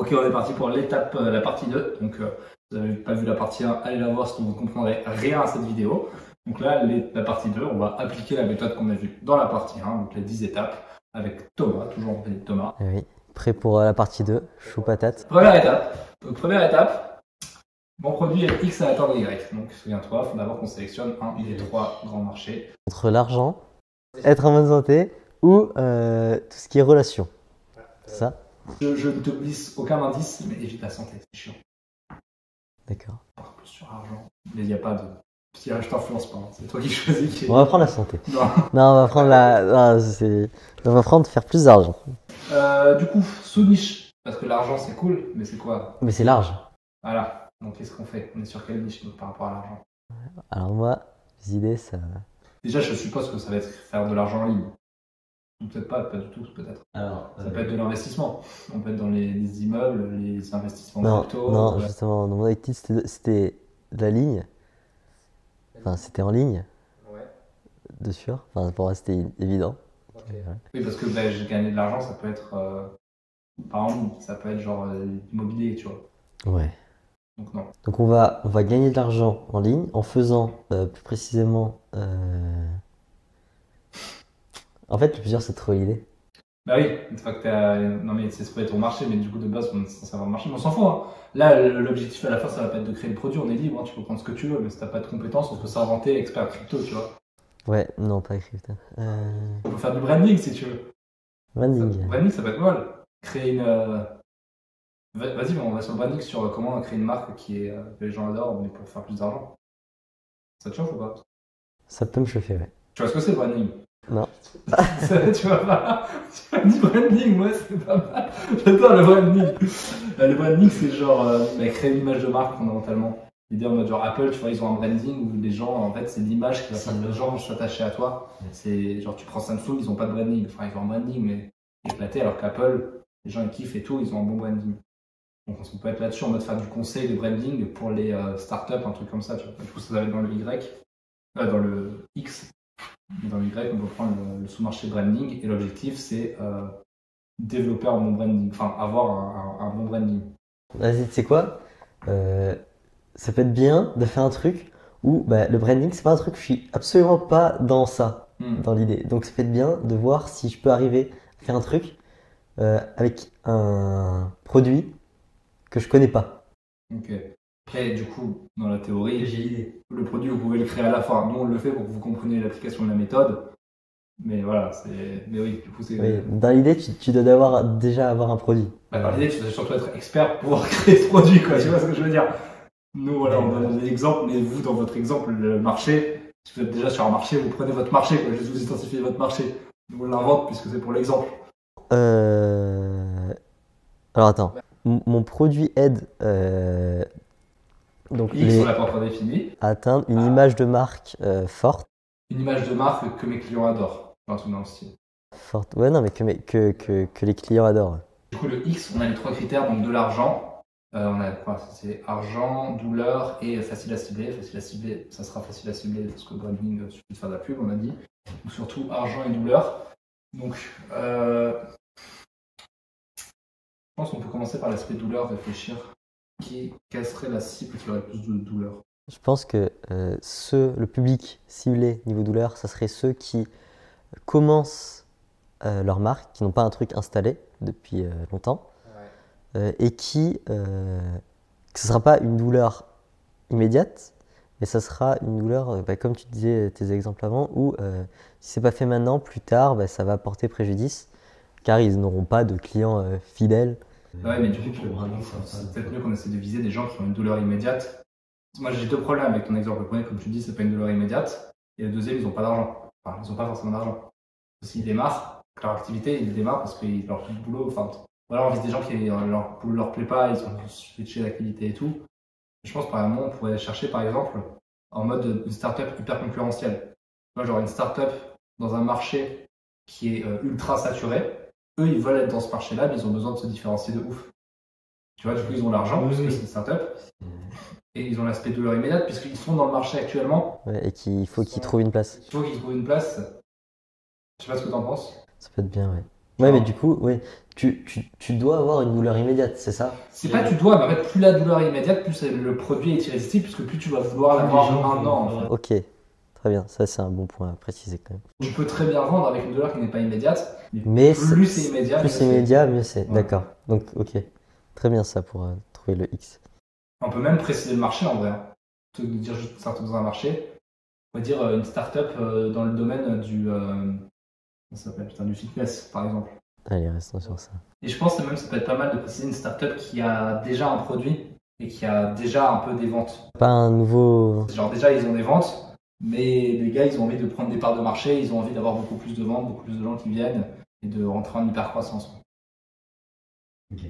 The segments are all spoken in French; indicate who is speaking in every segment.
Speaker 1: Ok, on est parti pour l'étape, la partie 2. Donc, vous n'avez pas vu la partie 1, allez la voir sinon vous ne comprendrez rien à cette vidéo. Donc là, la partie 2, on va appliquer la méthode qu'on a vue dans la partie 1, donc les 10 étapes, avec Thomas, toujours en fait Thomas.
Speaker 2: Oui, prêt pour la partie 2, chou patate.
Speaker 1: Première étape. Donc, première étape, mon produit est X à atteindre Y. Donc, souviens-toi, il faut d'abord qu'on sélectionne un des 3 grands marchés.
Speaker 2: Entre l'argent, être en bonne santé ou tout ce qui est relation. C'est ça?
Speaker 1: Je ne te glisse aucun indice, mais évite la santé, c'est chiant.
Speaker 2: D'accord.
Speaker 1: Par plus sur l'argent. Mais il n'y a pas de. Je t'influence pas, hein. C'est toi qui choisis.
Speaker 2: On va prendre la santé.
Speaker 1: Non.
Speaker 2: Non, on va prendre on va prendre faire plus d'argent.
Speaker 1: Du coup, sous-niche, parce que l'argent c'est cool, mais c'est quoi?
Speaker 2: Mais c'est large.
Speaker 1: Voilà, donc qu'est-ce qu'on fait? On est sur quelle niche donc, par rapport à l'argent?
Speaker 2: Alors moi, les idées, ça...
Speaker 1: Déjà, je suppose que ça va être faire de l'argent en ligne. Ou peut-être pas du tout, peut-être.
Speaker 2: Alors,
Speaker 1: Ça peut être de l'investissement. On peut être dans les immeubles, les investissements
Speaker 2: non,
Speaker 1: crypto.
Speaker 2: non, justement, dans mon activité, c'était de la ligne. Enfin, c'était en ligne,
Speaker 1: Ouais.
Speaker 2: de sûr. Enfin, pour moi, c'était évident.
Speaker 1: Okay. Voilà. Oui, parce que j'ai gagné de l'argent, ça peut être par an, ça peut être genre immobilier, tu vois.
Speaker 2: Ouais.
Speaker 1: Donc non.
Speaker 2: Donc on va gagner de l'argent en ligne en faisant plus précisément... En fait, le plus dur, c'est de trouver l'idée.
Speaker 1: Bah oui, une fois que t'as. Non mais c'est supposé être ton marché, mais du coup de base on est censé avoir un marché, mais on s'en fout. Hein. Là, l'objectif à la fin, ça va pas être de créer le produit, on est libre, hein. Tu peux prendre ce que tu veux, mais si t'as pas de compétences, on peut s'inventer expert crypto, tu vois.
Speaker 2: Ouais, non, pas crypto.
Speaker 1: On peut faire du branding si tu veux.
Speaker 2: Branding.
Speaker 1: Branding, ça peut être mal. Créer une. Vas-y, on va sur le branding sur comment créer une marque que les gens adorent, mais pour faire plus d'argent. Ça te chauffe ou pas?
Speaker 2: Ça peut me chauffer, ouais.
Speaker 1: Tu vois ce que c'est le branding?
Speaker 2: Non.
Speaker 1: Tu vois pas? Tu as dit branding, moi c'est pas mal. J'adore le branding. Le branding, c'est genre créer une image de marque fondamentalement. L'idée en mode genre Apple, tu vois, ils ont un branding où les gens, en fait, c'est l'image qui va faire que les gens s'attacher à toi. C'est genre, tu prends Samsung, ils ont pas de branding. Enfin, ils ont un branding, mais éclaté, alors qu'Apple, les gens ils kiffent et tout, ils ont un bon branding. Donc on peut être là-dessus en mode faire du conseil de branding pour les startups, un truc comme ça, tu vois. Du coup, ça va être dans le Y, dans le X. Dans le Y, on peut prendre le sous-marché branding et l'objectif c'est développer un bon branding, enfin avoir un bon branding.
Speaker 2: Vas-y, tu sais quoi? Ça peut être bien de faire un truc où le branding, c'est pas un truc, je suis absolument pas dans ça, dans l'idée. Donc ça peut être bien de voir si je peux arriver à faire un truc avec un produit que je connais pas.
Speaker 1: Ok. Après, du coup, dans la théorie, j'ai l'idée. Le produit, vous pouvez le créer à la fin. Nous, on le fait pour que vous compreniez l'application de la méthode. Mais voilà, mais oui, du coup, c'est.
Speaker 2: Oui, dans l'idée, tu dois déjà avoir un produit.
Speaker 1: Dans l'idée, tu dois surtout être expert pour pouvoir créer ce produit, quoi. Tu vois ce que je veux dire? Nous, voilà, on donne des exemples, mais vous, dans votre exemple, le marché, si vous êtes déjà sur un marché, vous prenez votre marché, quoi. Juste vous identifiez votre marché. Nous, on l'invente puisque c'est pour l'exemple.
Speaker 2: Alors attends, mon produit aide donc
Speaker 1: X, on l'a pas encore défini.
Speaker 2: à atteindre une image de marque forte.
Speaker 1: Une image de marque que mes clients adorent. Enfin, tout dans le style.
Speaker 2: Forte. Ouais, non, mais que les clients adorent.
Speaker 1: Du coup, le X, on a les 3 critères, donc de l'argent. On a quoi? C'est argent, douleur et facile à cibler. Facile à cibler, ça sera facile à cibler parce que branding suffit de faire de la pub, on a dit. Donc, surtout argent et douleur. Donc, je pense qu'on peut commencer par l'aspect douleur, réfléchir. Quelle serait la cible qui aurait le plus de douleur?
Speaker 2: Je pense que le public ciblé niveau douleur, ça serait ceux qui commencent leur marque, qui n'ont pas un truc installé depuis longtemps, et que ce ne sera pas une douleur immédiate, mais ça sera une douleur, comme tu disais tes exemples avant, où si c'est pas fait maintenant, plus tard, ça va porter préjudice, car ils n'auront pas de clients fidèles.
Speaker 1: Ouais, mais du coup, c'est peut-être mieux qu'on essaie de viser des gens qui ont une douleur immédiate. Moi, j'ai 2 problèmes avec ton exemple. Le premier, comme tu dis, c'est pas une douleur immédiate. Et le deuxième, ils n'ont pas d'argent. Enfin, ils n'ont pas forcément d'argent. S'ils démarrent, leur activité, ils démarrent parce qu'ils leur font le boulot. Enfin, voilà, on vise des gens qui leur boulot leur plaît pas, ils ont switché d'activité et tout. Je pense, par exemple, on pourrait chercher, par exemple, en mode une startup hyper concurrentielle. Tu vois, genre une startup dans un marché qui est ultra saturé. Eux, ils veulent être dans ce marché-là, mais ils ont besoin de se différencier de ouf. Tu vois, du coup, ils ont l'argent, parce que c'est une startup. Et ils ont l'aspect de leur immédiate, puisqu'ils sont dans le marché actuellement.
Speaker 2: Ouais, et qu'il faut qu'ils trouvent une place.
Speaker 1: Il faut qu'ils trouvent une place. Je sais pas ce que tu en penses.
Speaker 2: Ça peut être bien, ouais.
Speaker 1: Tu
Speaker 2: Ouais, mais
Speaker 1: vois.
Speaker 2: du coup, ouais, tu dois avoir une douleur immédiate, c'est ça?
Speaker 1: C'est pas que tu dois, mais en fait, plus la douleur est immédiate, plus le produit est irrésistible, puisque plus tu vas vouloir
Speaker 3: Plus les
Speaker 1: l'avoir
Speaker 3: gens
Speaker 1: maintenant.
Speaker 3: vont-
Speaker 1: En fait.
Speaker 2: Ok, très bien, ça c'est un bon point à préciser quand même.
Speaker 1: Tu peux très bien vendre avec une douleur qui n'est pas immédiate,
Speaker 2: Mais
Speaker 1: plus c'est immédiat, mieux
Speaker 2: plus c'est
Speaker 1: c'est.
Speaker 2: immédiat, mieux c'est.
Speaker 1: Ouais.
Speaker 2: D'accord, donc ok, très bien ça pour trouver le X.
Speaker 1: On peut même préciser le marché en vrai. Hein. Plutôt que de dire juste start-up dans un marché, on va dire une start-up dans le domaine du, comment ça s'appelle, putain, du fitness, par exemple.
Speaker 2: Allez, restons sur ça.
Speaker 1: Et je pense que même ça peut être pas mal de préciser une start-up qui a déjà un produit et qui a déjà un peu des ventes.
Speaker 2: Pas un nouveau.
Speaker 1: Genre déjà ils ont des ventes, mais les gars ils ont envie de prendre des parts de marché, ils ont envie d'avoir beaucoup plus de ventes, beaucoup plus de gens qui viennent et de rentrer en hyper croissance.
Speaker 3: Ok.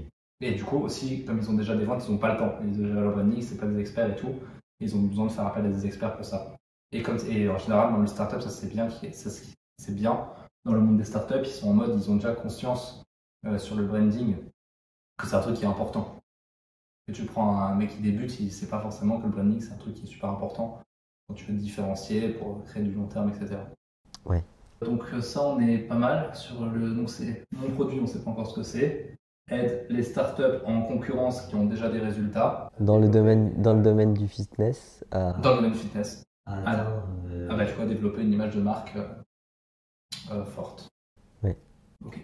Speaker 1: Et du coup aussi, comme ils ont déjà des ventes, ils n'ont pas le temps. Ils ont déjà leur branding, c'est pas des experts et tout. Ils ont besoin de faire appel à des experts pour ça. Et en général, dans le startup, ça c'est bien, c'est bien. Dans le monde des startups, ils sont en mode, ils ont déjà conscience sur le branding que c'est un truc qui est important. Et tu prends un mec qui débute, il sait pas forcément que le branding c'est un truc qui est super important quand tu veux te différencier pour créer du long terme, etc.
Speaker 2: Ouais.
Speaker 1: Donc ça, on est pas mal sur le. Donc c'est mon produit, on sait pas encore ce que c'est. Aide les startups en concurrence qui ont déjà des résultats.
Speaker 2: Dans le domaine du fitness.
Speaker 1: Dans le domaine fitness.
Speaker 3: Atteindre,
Speaker 1: Tu vas développer une image de marque forte.
Speaker 2: Oui.
Speaker 1: Ok.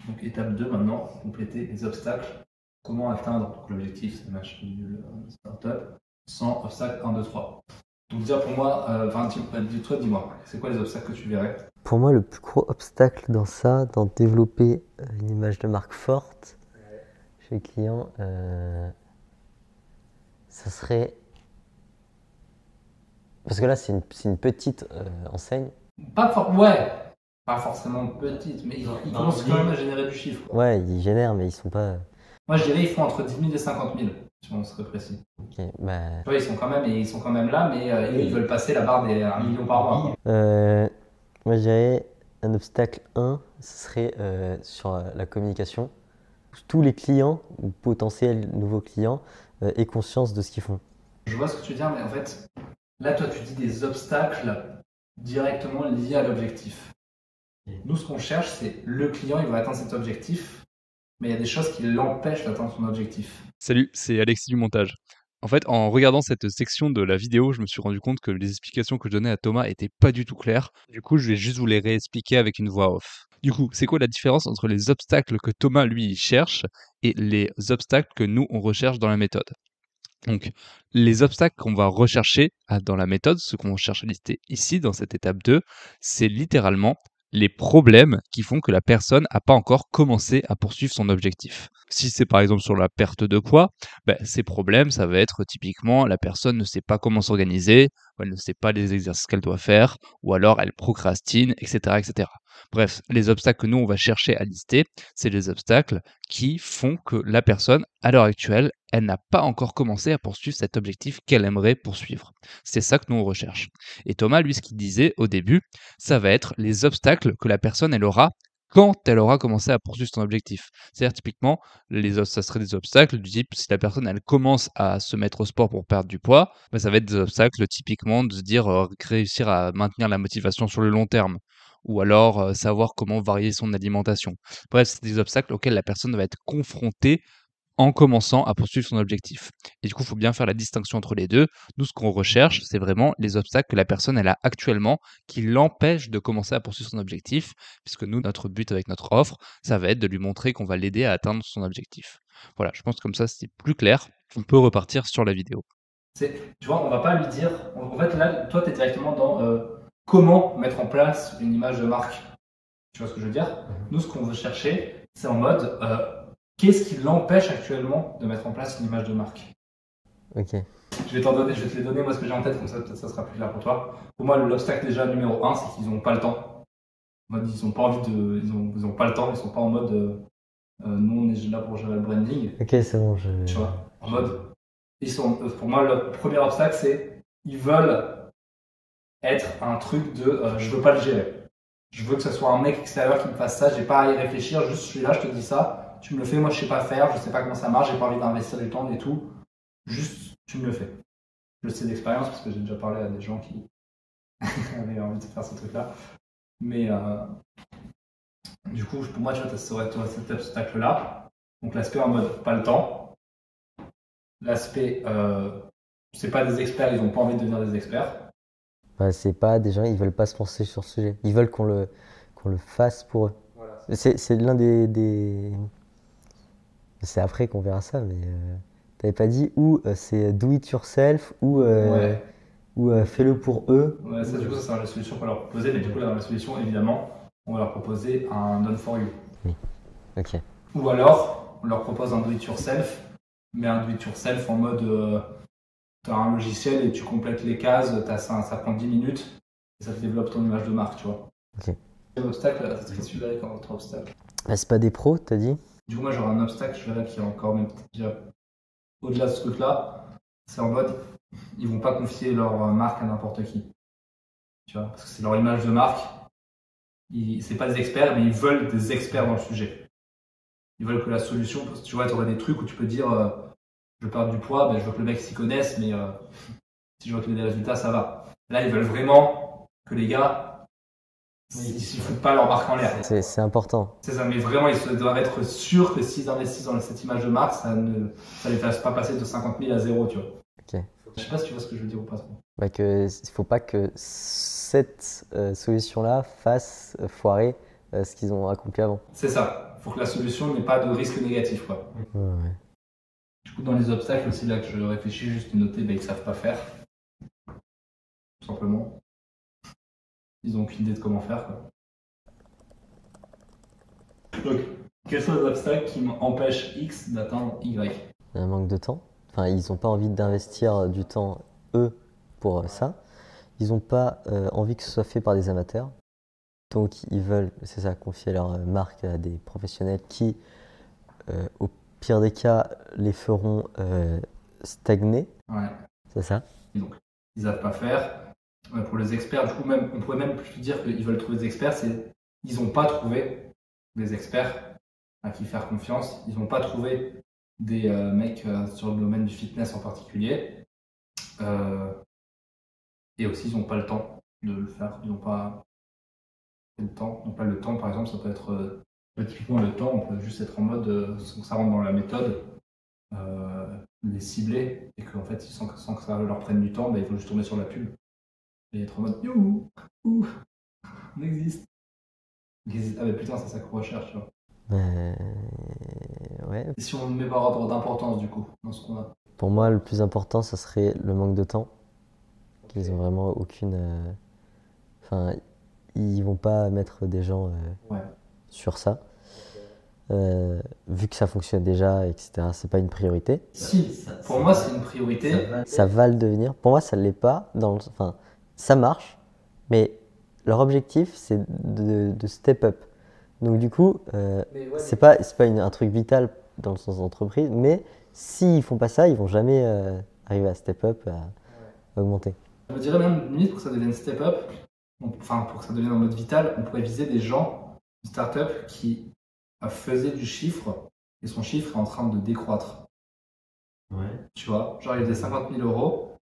Speaker 1: Donc étape 2 maintenant, compléter les obstacles. Comment atteindre donc, l'objectif, c'est match nul startup, sans obstacle 1, 2, 3. Donc déjà pour moi, toi dis-moi, c'est quoi les obstacles que tu verrais?
Speaker 2: Pour moi, le plus gros obstacle dans ça, dans développer une image de marque forte chez le client, ça serait. Parce que là, c'est une petite enseigne.
Speaker 1: Ouais, pas forcément petite, mais ils
Speaker 3: Dans
Speaker 1: commencent
Speaker 3: l'idée-
Speaker 1: quand même à générer du chiffre. Quoi.
Speaker 2: Ouais, ils génèrent, mais ils sont pas.
Speaker 1: Moi je dirais ils font entre 10 000 et 50 000, si on serait précis.
Speaker 2: Ok, bah.
Speaker 1: Tu vois, ils sont quand même là, mais ils veulent passer la barre des 1 million par mois. Quoi.
Speaker 2: Moi, je dirais un obstacle 1, ce serait sur la communication. Tous les clients ou potentiels nouveaux clients aient conscience de ce qu'ils font.
Speaker 1: Je vois ce que tu veux dire, mais en fait, là toi tu dis des obstacles directement liés à l'objectif. Nous ce qu'on cherche, c'est le client, il va atteindre cet objectif, mais il y a des choses qui l'empêchent d'atteindre son objectif.
Speaker 4: Salut, c'est Alexis du montage. En fait, en regardant cette section de la vidéo, je me suis rendu compte que les explications que je donnais à Thomas étaient pas du tout claires. Du coup, je vais juste vous les réexpliquer avec une voix off. Du coup, c'est quoi la différence entre les obstacles que Thomas, lui, cherche et les obstacles que nous, on recherche dans la méthode? Donc, les obstacles qu'on va rechercher dans la méthode, ce qu'on cherche à lister ici dans cette étape 2, c'est littéralement les problèmes qui font que la personne n'a pas encore commencé à poursuivre son objectif. Si c'est par exemple sur la perte de poids, ces problèmes, ça va être typiquement la personne ne sait pas comment s'organiser, ou elle ne sait pas les exercices qu'elle doit faire, ou alors elle procrastine, etc., etc. Bref, les obstacles que nous, on va chercher à lister, c'est les obstacles qui font que la personne, à l'heure actuelle, elle n'a pas encore commencé à poursuivre cet objectif qu'elle aimerait poursuivre. C'est ça que nous, on recherche. Et Thomas, lui, ce qu'il disait au début, ça va être les obstacles que la personne, elle aura quand elle aura commencé à poursuivre son objectif. C'est-à-dire, typiquement, ça serait des obstacles du type, si la personne, elle commence à se mettre au sport pour perdre du poids, ça va être des obstacles, typiquement, de se dire, réussir à maintenir la motivation sur le long terme ou alors savoir comment varier son alimentation. Bref, c'est des obstacles auxquels la personne va être confrontée en commençant à poursuivre son objectif. Et du coup, il faut bien faire la distinction entre les deux. Nous, ce qu'on recherche, c'est vraiment les obstacles que la personne elle a actuellement qui l'empêchent de commencer à poursuivre son objectif, puisque nous, notre but avec notre offre, ça va être de lui montrer qu'on va l'aider à atteindre son objectif. Voilà, je pense que comme ça, c'est plus clair. On peut repartir sur la vidéo.
Speaker 1: Tu vois, on va pas lui dire. En fait, là, toi, tu es directement dans comment mettre en place une image de marque. Tu vois ce que je veux dire? Nous, ce qu'on veut chercher, c'est en mode qu'est-ce qui l'empêche actuellement de mettre en place une image de marque?
Speaker 2: Ok.
Speaker 1: Je vais te les donner, moi, ce que j'ai en tête, comme ça, peut-être ça sera plus clair pour toi. Pour moi, l'obstacle déjà numéro 1, c'est qu'ils n'ont pas le temps. En mode, ils n'ont pas envie de. Ils ont pas le temps, ils sont pas en mode nous, on est là pour gérer le branding.
Speaker 2: Ok, c'est bon,
Speaker 1: Tu vois, en mode. Pour moi, le premier obstacle, c'est ils veulent être un truc de je veux pas le gérer. Je veux que ce soit un mec extérieur qui me fasse ça, j'ai pas à y réfléchir, juste je suis là, je te dis ça, tu me le fais, moi je sais pas faire, je sais pas comment ça marche, j'ai pas envie d'investir du temps et tout. Juste, tu me le fais. Je sais d'expérience parce que j'ai déjà parlé à des gens qui avaient envie de faire ce truc-là. Mais Du coup, pour moi, tu vois, ça aurait cet obstacle-là. Donc l'aspect en mode pas le temps. L'aspect, c'est pas des experts, ils n'ont pas envie de devenir des experts.
Speaker 2: Bah, c'est pas des gens, ils veulent pas se penser sur ce sujet. Ils veulent qu'on le fasse pour eux.
Speaker 1: Voilà.
Speaker 2: C'est l'un des... C'est après qu'on verra ça, mais t'avais pas dit ou c'est do it yourself ou,
Speaker 1: Ouais.
Speaker 2: ou fais-le pour eux.
Speaker 1: Ouais, ça, du coup, ça sera la solution qu'on va leur proposer. Mais du coup, là, dans la solution, évidemment, on va leur proposer un done for you.
Speaker 2: Ok.
Speaker 1: Ou alors, on leur propose un do it yourself, mais un do it yourself en mode tu as un logiciel et tu complètes les cases, ça prend 10 minutes et ça te développe ton image de marque, tu vois.
Speaker 2: Ok.
Speaker 1: L'obstacle, ça serait celui-là comme autre obstacle.
Speaker 2: Bah, c'est pas des pros, t'as dit?
Speaker 1: Du coup, moi, j'aurais un obstacle, je verrais qui est encore même au-delà de ce truc-là. C'est en mode, ils vont pas confier leur marque à n'importe qui. Tu vois, parce que c'est leur image de marque. C'est pas des experts, mais ils veulent des experts dans le sujet. Ils veulent que la solution, parce que tu vois, tu aurais des trucs où tu peux dire, je veux perdre du poids, ben, je veux que le mec s'y connaisse, mais si je vois qu'il y a des résultats, ça va. Là, ils veulent vraiment que les gars, ils ne foutent pas leur marque en l'air.
Speaker 2: C'est important.
Speaker 1: C'est ça, mais vraiment, ils doivent être sûrs que s'ils investissent dans cette image de marque, ça ne les fasse pas passer de 50 000 à 0, tu vois.
Speaker 2: Ok.
Speaker 1: Je sais pas si tu vois ce que je veux dire ou pas.
Speaker 2: Bah, il faut pas que cette solution-là fasse foirer ce qu'ils ont accompli avant.
Speaker 1: C'est ça. Il faut que la solution n'ait pas de risque négatif, quoi.
Speaker 2: Ouais.
Speaker 1: Du coup, dans les obstacles aussi, là, que je réfléchis, juste noter, ben, ils savent pas faire. Tout simplement. Ils ont aucune idée de comment faire, quoi. Donc, quels sont les obstacles qui m'empêchent X d'atteindre Y?
Speaker 2: Un manque de temps. Enfin, ils n'ont pas envie d'investir du temps, eux, pour ça. Ils n'ont pas envie que ce soit fait par des amateurs. Donc, ils veulent, c'est ça, confier leur marque à des professionnels qui, au pire des cas, les feront stagner.
Speaker 1: Ouais.
Speaker 2: C'est ça?
Speaker 1: Et donc, ils savent pas faire. Pour les experts, du coup, même, on pourrait même plus dire qu'ils veulent trouver des experts, c'est ils n'ont pas trouvé des experts à qui faire confiance. Ils n'ont pas trouvé des mecs sur le domaine du fitness en particulier. Et aussi, ils n'ont pas le temps de le faire. Ils n'ont pas le temps. Donc, pas le temps, par exemple, ça peut être typiquement le temps, on peut juste être en mode, sans que ça rentre dans la méthode, les cibler et qu'en fait, sans que ça leur prenne du temps, bah, il faut juste tomber sur la pub et être en mode youhou, ouh, on existe. Ah, mais putain, ça coûte cher, tu vois.
Speaker 2: Ouais.
Speaker 1: Et si on met par ordre d'importance, du coup, dans ce qu'on a?
Speaker 2: Pour moi, le plus important, ça serait le manque de temps. Ils ont vraiment aucune. Enfin, ils vont pas mettre des gens sur ça. Vu que ça fonctionne déjà, etc., c'est pas une priorité.
Speaker 1: Si, pour moi, c'est une priorité.
Speaker 2: Ça va le devenir. Pour moi, ça ne l'est pas. Enfin, ça marche, mais leur objectif, c'est de step up. Donc, du coup, c'est pas un truc vital dans le sens d'entreprise, mais s'ils font pas ça, ils vont jamais arriver à step up, à augmenter.
Speaker 1: Je dirais même, limite, pour que ça devienne step up, enfin, pour que ça devienne en mode vital, on pourrait viser des gens, une start-up qui faisaient du chiffre et son chiffre est en train de décroître.
Speaker 3: Ouais.
Speaker 1: Tu vois, genre, ils faisaient 50 000 euros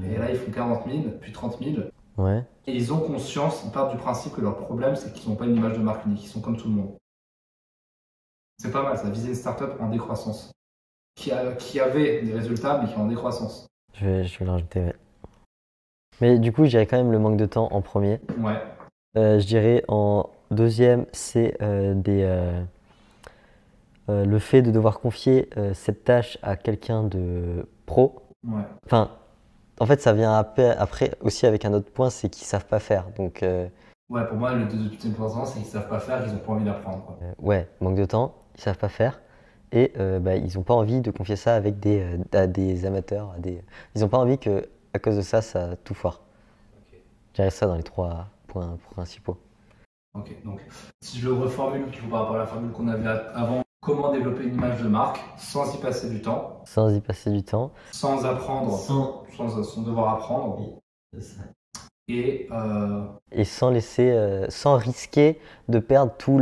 Speaker 1: et là, ils font 40 000, puis 30 000.
Speaker 2: Ouais.
Speaker 1: Et ils ont conscience, ils partent du principe que leur problème, c'est qu'ils n'ont pas une image de marque unique, ils sont comme tout le monde. C'est pas mal, ça, viser une start-up en décroissance. Qui avait des résultats, mais qui est en décroissance.
Speaker 2: Je vais le rajouter, ouais. Mais du coup, je dirais quand même le manque de temps en premier.
Speaker 1: Ouais.
Speaker 2: Je dirais en deuxième, c'est le fait de devoir confier cette tâche à quelqu'un de pro.
Speaker 1: Ouais.
Speaker 2: Enfin, en fait, ça vient après aussi avec un autre point, c'est qu'ils savent pas faire. Donc,
Speaker 1: Ouais, pour moi, le deuxième point, c'est qu'ils savent pas faire, ils ont pas envie d'apprendre, quoi.
Speaker 2: ouais, manque de temps, ils savent pas faire. Et ils n'ont pas envie de confier ça avec à des amateurs. Ils n'ont pas envie que, à cause de ça tout foire.
Speaker 1: Okay.
Speaker 2: Je dirais ça dans les 3 points principaux.
Speaker 1: Ok, donc si je le reformule par rapport à la formule qu'on avait avant, comment développer une image de marque sans y passer du temps,
Speaker 2: sans y passer du temps,
Speaker 1: sans apprendre, sans devoir apprendre,
Speaker 3: Oui, c'est ça.
Speaker 1: et
Speaker 2: sans laisser, sans risquer de perdre tout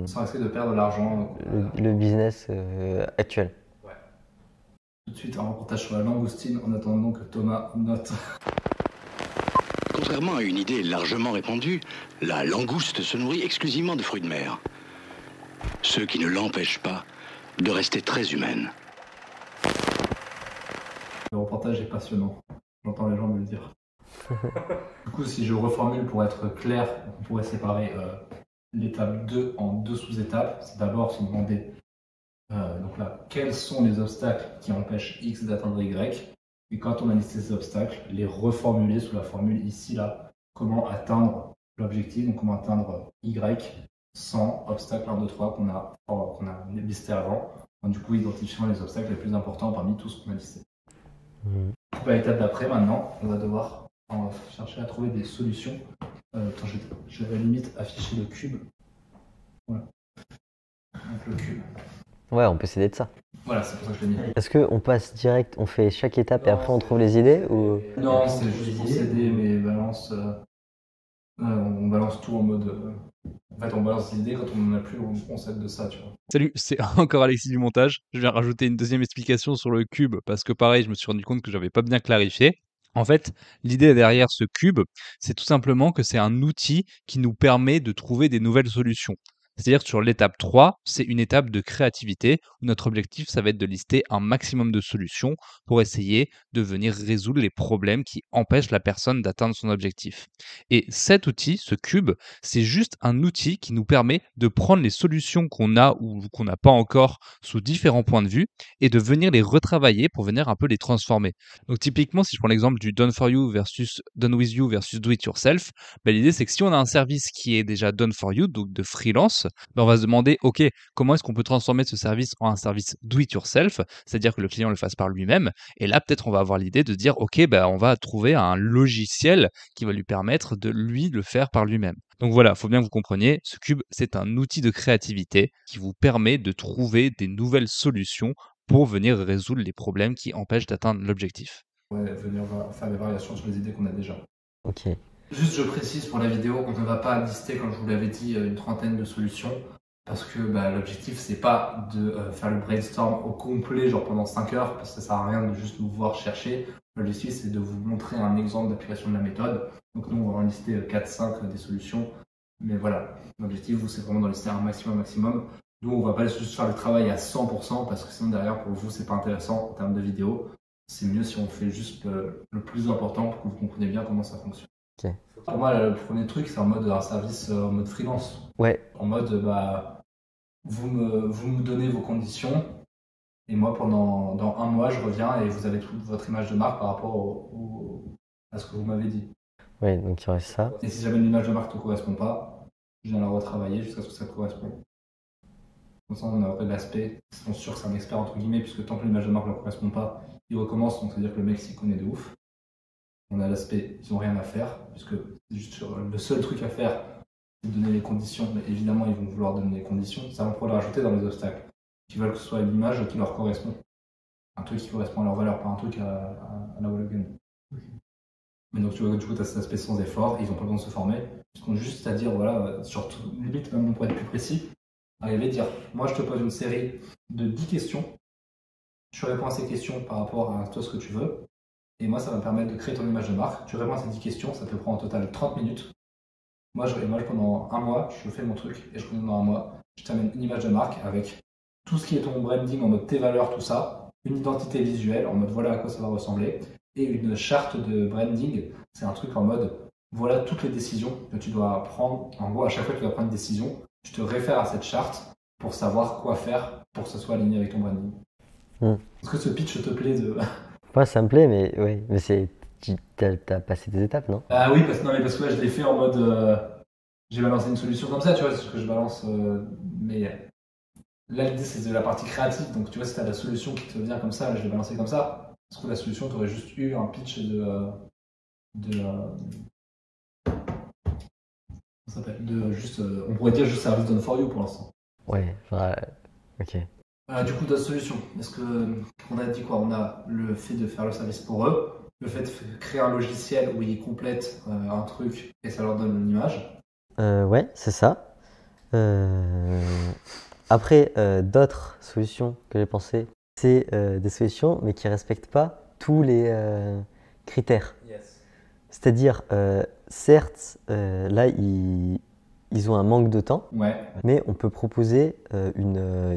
Speaker 1: sans risquer de perdre l'argent.
Speaker 2: le business actuel.
Speaker 1: Ouais. Tout de suite, un reportage sur la langoustine en attendant que Thomas note.
Speaker 5: Contrairement à une idée largement répandue, la langouste se nourrit exclusivement de fruits de mer. Ce qui ne l'empêche pas de rester très humaine.
Speaker 1: Le reportage est passionnant. J'entends les gens me le dire. Du coup, si je reformule pour être clair, on pourrait séparer l'étape 2 en 2 sous-étapes. C'est d'abord se demander donc là, quels sont les obstacles qui empêchent X d'atteindre Y. Et quand on a listé ces obstacles, les reformuler sous la formule ici, là, comment atteindre l'objectif, donc comment atteindre Y sans obstacle 1, 2, 3 qu'on a listé avant. Donc, du coup, identifiant les obstacles les plus importants parmi tout ce qu'on a listé. Pour l'étape d'après, maintenant, on va chercher à trouver des solutions. Attends, je vais à la limite afficher le cube. Voilà. Donc le cube.
Speaker 2: Ouais, on peut s'aider de ça.
Speaker 1: Voilà, c'est pour ça que je l'ai mis.
Speaker 2: Est-ce qu'on passe direct, on fait chaque étape et après on trouve les idées ou...
Speaker 1: Non, c'est juste pour s'aider, mais on balance tout en mode. En fait, on balance les idées, quand on n'en a plus, on s'aide de ça, tu vois.
Speaker 4: Salut, c'est encore Alexis du montage. Je viens rajouter une deuxième explication sur le cube parce que pareil, je me suis rendu compte que j'avais pas bien clarifié. En fait, l'idée derrière ce cube, c'est tout simplement que c'est un outil qui nous permet de trouver des nouvelles solutions. C'est-à-dire que sur l'étape 3, c'est une étape de créativité où notre objectif, ça va être de lister un maximum de solutions pour essayer de venir résoudre les problèmes qui empêchent la personne d'atteindre son objectif. Et cet outil, ce cube, c'est juste un outil qui nous permet de prendre les solutions qu'on a ou qu'on n'a pas encore sous différents points de vue et de venir les retravailler pour venir un peu les transformer. Donc typiquement, si je prends l'exemple du done for you versus done with you versus do it yourself, l'idée c'est que si on a un service qui est déjà done for you, donc de freelance, on va se demander, ok, comment est-ce qu'on peut transformer ce service en un service do it yourself, c'est-à-dire que le client le fasse par lui-même. Et là, peut-être on va avoir l'idée de dire, ok, on va trouver un logiciel qui va lui permettre de lui le faire par lui-même. Donc voilà, il faut bien que vous compreniez, ce cube, c'est un outil de créativité qui vous permet de trouver des nouvelles solutions pour venir résoudre les problèmes qui empêchent d'atteindre l'objectif.
Speaker 1: Ouais, venir faire des variations sur les idées qu'on a déjà.
Speaker 2: Ok.
Speaker 1: Juste, je précise pour la vidéo, on ne va pas lister, comme je vous l'avais dit, une trentaine de solutions. Parce que l'objectif, c'est pas de faire le brainstorm au complet, genre pendant 5 heures, parce que ça sert à rien de juste nous voir chercher. L'objectif, c'est de vous montrer un exemple d'application de la méthode. Donc nous, on va en lister 4-5 des solutions. Mais voilà, l'objectif, vous, c'est vraiment d'en lister un maximum. Nous, on va pas juste faire le travail à 100%, parce que sinon, derrière, pour vous, c'est pas intéressant en termes de vidéo. C'est mieux si on fait juste le plus important pour que vous compreniez bien comment ça fonctionne.
Speaker 2: Ok.
Speaker 1: Pour moi, le premier truc, c'est en mode un service en mode freelance.
Speaker 2: Ouais.
Speaker 1: En mode, vous me donnez vos conditions, et moi, dans 1 mois, je reviens et vous avez toute votre image de marque par rapport à ce que vous m'avez dit.
Speaker 2: Ouais, donc il y aurait ça.
Speaker 1: Et si jamais l'image de marque ne correspond pas, je viens la retravailler jusqu'à ce que ça corresponde. Comme ça, on a l'aspect, ils sont sûrs que c'est un expert, entre guillemets, puisque tant que l'image de marque ne correspond pas, il recommence, donc c'est-à-dire que le mec s'y connaît de ouf. On a l'aspect, ils n'ont rien à faire, puisque juste le seul truc à faire, c'est de donner les conditions. Mais évidemment, ils vont vouloir donner les conditions. Ça, on pourrait le rajouter dans les obstacles. Ils veulent que ce soit une image qui leur correspond. Un truc qui correspond à leur valeur, pas un truc à la Wallogan. Mais donc, tu vois, du coup, tu as cet aspect sans effort, ils n'ont pas besoin de se former. Ils ont juste à dire, voilà, surtout, limite, même pour être plus précis, arriver à dire, moi, je te pose une série de 10 questions. Tu réponds à ces questions par rapport à toi, ce que tu veux. Et moi, ça va me permettre de créer ton image de marque. Tu réponds à ces 10 questions, ça te prend en total 30 minutes. Moi, pendant 1 mois, je fais mon truc et je connais dans 1 mois, je t'amène une image de marque avec tout ce qui est ton branding en mode tes valeurs, tout ça, une identité visuelle en mode voilà à quoi ça va ressembler, et une charte de branding. C'est un truc en mode voilà toutes les décisions que tu dois prendre. En gros, à chaque fois que tu dois prendre une décision, tu te réfères à cette charte pour savoir quoi faire pour que ce soit aligné avec ton branding. Est-ce que ce pitch te plaît de...
Speaker 2: Moi, ça me plaît, mais ouais, mais t'as passé des étapes, non?
Speaker 1: Ah oui, parce que là, je l'ai fait en mode... j'ai balancé une solution comme ça, tu vois, c'est ce que je balance. Mais là, l'idée, c'est de la partie créative. Donc, tu vois, si tu as la solution qui te vient comme ça, là, je l'ai balancé comme ça. Parce que la solution, tu aurais juste eu un pitch on pourrait dire juste service done for you pour l'instant.
Speaker 2: Ouais, ok.
Speaker 1: Du coup, d'autres solutions. On a dit quoi? On a le fait de faire le service pour eux, le fait de créer un logiciel où ils complètent un truc et ça leur donne une image.
Speaker 2: Ouais, c'est ça. Après, d'autres solutions que j'ai pensées, c'est des solutions mais qui ne respectent pas tous les critères.
Speaker 1: Yes.
Speaker 2: C'est-à-dire, certes, là, ils ont un manque de temps,
Speaker 1: Ouais,
Speaker 2: mais on peut proposer un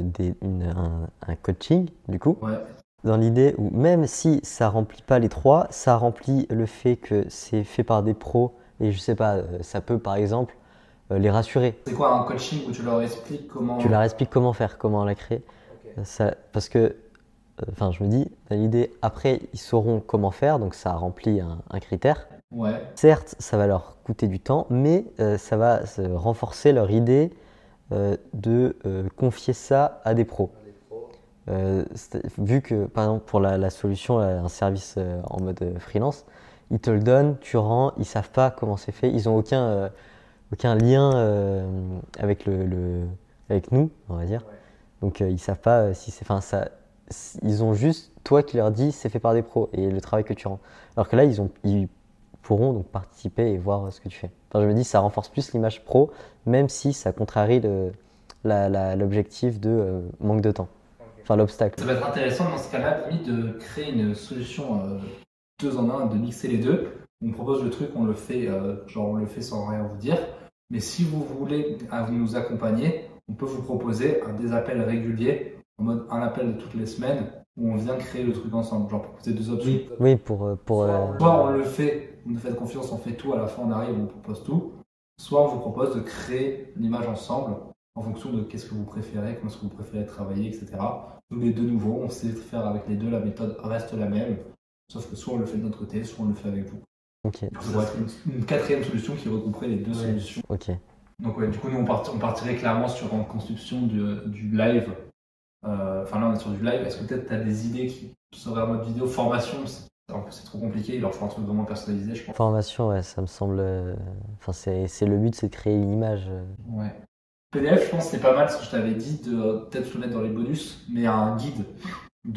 Speaker 2: coaching, du coup,
Speaker 1: ouais.
Speaker 2: dans l'idée où même si ça remplit pas les 3, ça remplit le fait que c'est fait par des pros, et je sais pas, ça peut par exemple les rassurer.
Speaker 1: C'est quoi un coaching où tu leur expliques comment.
Speaker 2: Tu leur expliques comment faire, comment la créer.
Speaker 1: Ok.
Speaker 2: Parce que, je me dis, dans l'idée, après, ils sauront comment faire, donc ça remplit un critère.
Speaker 1: Ouais,
Speaker 2: Certes, ça va leur coûter du temps, mais ça va renforcer leur idée de confier ça à des pros. Vu que, par exemple, pour la solution, un service en mode freelance, ils te le donnent, tu rends, ils savent pas comment c'est fait, ils n'ont aucun lien avec avec nous, on va dire.
Speaker 1: Ouais.
Speaker 2: Donc ils savent pas si c'est, enfin ça, ils ont juste toi qui leur dis c'est fait par des pros et le travail que tu rends. Alors que là ils pourront donc participer et voir ce que tu fais. Enfin, je me dis ça renforce plus l'image pro, même si ça contrarie l'objectif de manque de temps. Enfin l'obstacle.
Speaker 1: Ça va être intéressant dans ce cas-là, limite, de créer une solution 2 en 1, de mixer les deux. On propose le truc, on le fait, on le fait sans rien vous dire. Mais si vous voulez nous accompagner, on peut vous proposer des appels réguliers, en mode un appel de toutes les semaines, où on vient créer le truc ensemble. Genre proposer 2 options.
Speaker 2: Oui, pour
Speaker 1: Soit on le fait, vous nous faites confiance, on fait tout, à la fin on arrive, on propose tout. Soit on vous propose de créer l'image ensemble en fonction de qu'est-ce que vous préférez, comment est-ce que vous préférez travailler, etc. Nous les deux nouveaux, on sait faire avec les deux, la méthode reste la même, sauf que soit on le fait de notre côté, soit on le fait avec vous.
Speaker 2: Ok.
Speaker 1: Ça pourrait être une quatrième solution qui regrouperait les deux solutions.
Speaker 2: Ok.
Speaker 1: Donc ouais, du coup nous on partirait clairement sur une construction du live. Enfin là on est sur du live. Est-ce que peut-être tu as des idées qui seraient en mode vidéo formation? C'est trop compliqué, il leur faut un truc vraiment personnalisé je pense.
Speaker 2: Formation, ouais, ça me semble. Enfin, c'est le but, c'est de créer une image.
Speaker 1: Ouais. PDF, je pense que c'est pas mal ce que je t'avais dit de peut-être le mettre dans les bonus, mais un guide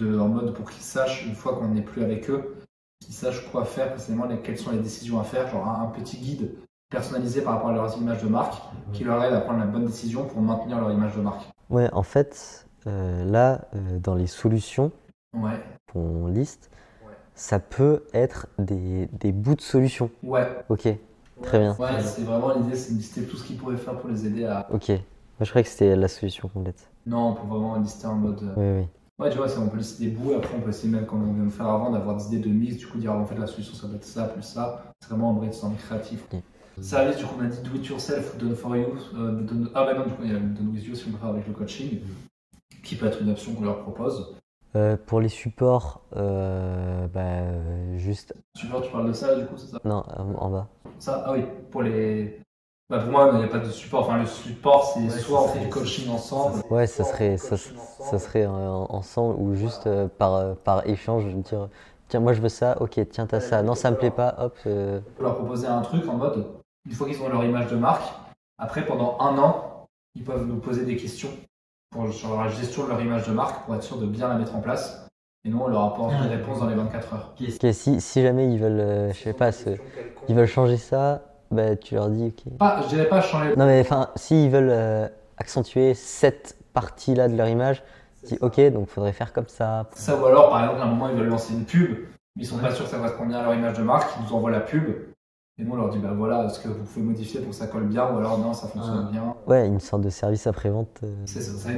Speaker 1: en mode pour qu'ils sachent, une fois qu'on n'est plus avec eux, qu'ils sachent quoi faire précisément, quelles sont les décisions à faire, genre un petit guide personnalisé par rapport à leurs images de marque qui leur aide à prendre la bonne décision pour maintenir leur image de marque.
Speaker 2: Ouais, en fait, là, dans les solutions
Speaker 1: Ouais.
Speaker 2: qu'on liste, ça peut être des bouts de solutions.
Speaker 1: Ouais.
Speaker 2: Ok, très bien.
Speaker 1: Ouais, c'est vraiment l'idée, c'est de lister tout ce qu'ils pourraient faire pour les aider à.
Speaker 2: Ok, moi je croyais que c'était la solution complète.
Speaker 1: Non, pour vraiment lister en mode.
Speaker 2: Oui.
Speaker 1: Ouais, tu vois, on peut lister des bouts, et après on peut essayer même, comme on vient de faire avant, d'avoir des idées de mix, du coup dire en fait la solution ça doit être ça plus ça. C'est vraiment en brainstorm créatif.
Speaker 2: Ok.
Speaker 1: Service, du coup on a dit do it yourself ou done for you. Ah bah non, du coup il y a le done with you si on peut faire avec le coaching, qui peut être une option qu'on leur propose.
Speaker 2: Pour les supports, juste.
Speaker 1: Support, tu parles de ça du coup, c'est ça?
Speaker 2: Non, en bas.
Speaker 1: Ça, ah oui, pour les. Bah pour moi, il n'y a pas de support. Enfin, le support, c'est soit on fait du coaching ensemble.
Speaker 2: Ouais, ça serait ensemble ou juste par échange, je veux dire, tiens, moi je veux ça, ok, tiens, t'as ça, non, ça me plaît pas, hop.
Speaker 1: On peut leur proposer un truc en mode, une fois qu'ils ont leur image de marque, après pendant 1 an, ils peuvent nous poser des questions sur la gestion de leur image de marque pour être sûr de bien la mettre en place. Et nous, on leur apporte des réponses dans les 24 heures.
Speaker 2: Ok, si jamais ils veulent, je sais pas, ils veulent changer ça, bah tu leur dis, ok.
Speaker 1: Je dirais pas changer.
Speaker 2: Non mais enfin, s'ils veulent accentuer cette partie-là de leur image, dis ok, donc faudrait faire comme ça.
Speaker 1: Ça, ou alors, par exemple, à un moment, ils veulent lancer une pub, mais ils sont pas sûrs que ça correspond bien à leur image de marque, ils nous envoient la pub. Et nous, on leur dit, bah voilà, est-ce que vous pouvez modifier pour que ça colle bien, ou alors non, ça fonctionne bien.
Speaker 2: Ouais, une sorte de service après-vente.
Speaker 1: C'est ça.